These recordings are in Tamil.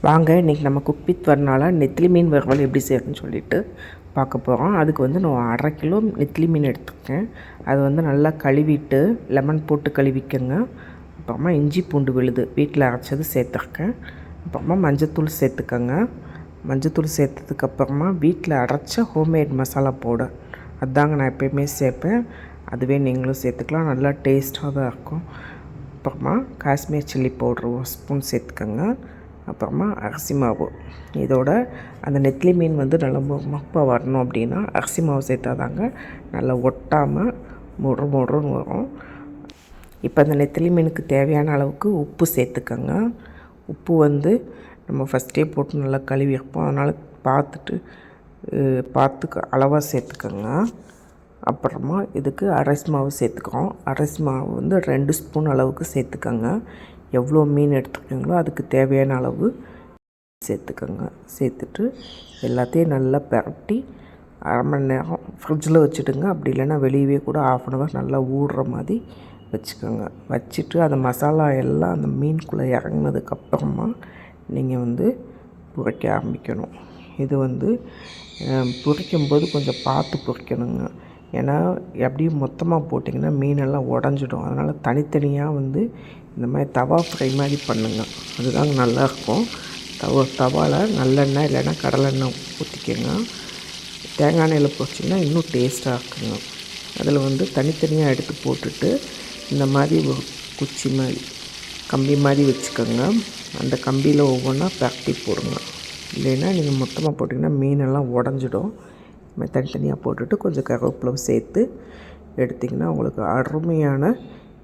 வாங்க இன்றைக்கி நம்ம குக் வித் வரனால நெத்திலி மீன் வறுவல் எப்படி செய்யறதுன்னு சொல்லிட்டு பார்க்க போகிறோம். அதுக்கு வந்து நான் 1/2 கிலோ நெத்திலி மீன் எடுத்துருக்கேன். அது வந்து நல்லா கழுவிட்டு லெமன் போட்டு கழுவிக்கங்க. அப்புறமா இஞ்சி பூண்டு விழுது வீட்டில் அரைச்சது சேர்த்துருக்கேன். அப்புறமா மஞ்சத்தூள் சேர்த்துக்கங்க. மஞ்சத்தூள் சேர்த்ததுக்கப்புறமா வீட்டில் அரைச்ச ஹோம்மேட் மசாலா பவுடர் அதுதாங்க நான் எப்போயுமே சேர்ப்பேன். அதுவே நீங்களும் சேர்த்துக்கலாம், நல்லா டேஸ்ட்டாக தான் இருக்கும். அப்புறமா காஷ்மீர் சில்லி பவுட்ரு 1 ஸ்பூன் சேர்த்துக்கங்க. அப்புறமா அரிசி மாவு. இதோட அந்த நெத்திலி மீன் வந்து நல்லா மொப்பாக வரணும் அப்படின்னா அரிசி மாவு சேர்த்தாதாங்க நல்லா ஒட்டாமல் மொறுன்னு வரும். இப்போ அந்த நெத்திலி மீனுக்கு தேவையான அளவுக்கு உப்பு சேர்த்துக்கங்க. உப்பு வந்து நம்ம ஃபஸ்ட்டே போட்டு நல்லா கழுவி வைப்போம், அதனால் பார்த்து அளவாக சேர்த்துக்கங்க. அப்புறமா இதுக்கு அரிசி மாவு சேர்த்துக்கிறோம். அரிசி மாவு வந்து 2 ஸ்பூன் அளவுக்கு சேர்த்துக்கங்க. எவ்வளோ மீன் எடுத்துக்கிறீங்களோ அதுக்கு தேவையான அளவு சேர்த்துக்கோங்க. சேர்த்துட்டு எல்லாத்தையும் நல்லா பரட்டி 1/2 மணி நேரம் ஃப்ரிட்ஜில் வச்சுடுங்க. அப்படி இல்லைன்னா வெளியவே கூட 1/2 hour நல்லா ஊடுற மாதிரி வச்சுக்கோங்க. வச்சுட்டு அந்த மசாலா எல்லாம் அந்த மீனுக்குள்ளே இறங்கினதுக்கப்புறமா நீங்கள் வந்து பொரிக்க ஆரம்பிக்கணும். இது வந்து பொரிக்கும்போது கொஞ்சம் பார்த்து பொரிக்கணுங்க. ஏன்னா எப்படியும் மொத்தமாக போட்டிங்கன்னா மீனெல்லாம் உடஞ்சிடும். அதனால் தனித்தனியாக வந்து இந்த மாதிரி தவா ஃப்ரை மாதிரி பண்ணுங்க, அதுதாங்க நல்லாயிருக்கும். தவாவில் நல்லெண்ணெய் இல்லைன்னா கடலெண்ணெய் ஊற்றிக்கங்க. தேங்காய் எண்ணெயில் போச்சிங்கன்னா இன்னும் டேஸ்ட்டாக இருக்குங்க. அதில் வந்து தனித்தனியாக எடுத்து போட்டுட்டு இந்த மாதிரி ஒரு குச்சி மாதிரி கம்பி மாதிரி வச்சுக்கோங்க. அந்த கம்பியில் ஒவ்வொன்றா பரட்டி போடுங்க. இல்லைன்னா நீங்கள் மொத்தமாக போட்டிங்கன்னா மீனெல்லாம் உடஞ்சிடும். தனித்தனியாக போட்டுட்டு கொஞ்சம் கருவேப்பிலை சேர்த்து எடுத்திங்கன்னா உங்களுக்கு அருமையான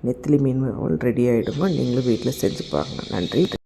நெத்திலி மீன் வறுவல் ரெடி ஆகிடுங்க. நீங்களும் வீட்டில் செஞ்சு பாருங்கள். நன்றி.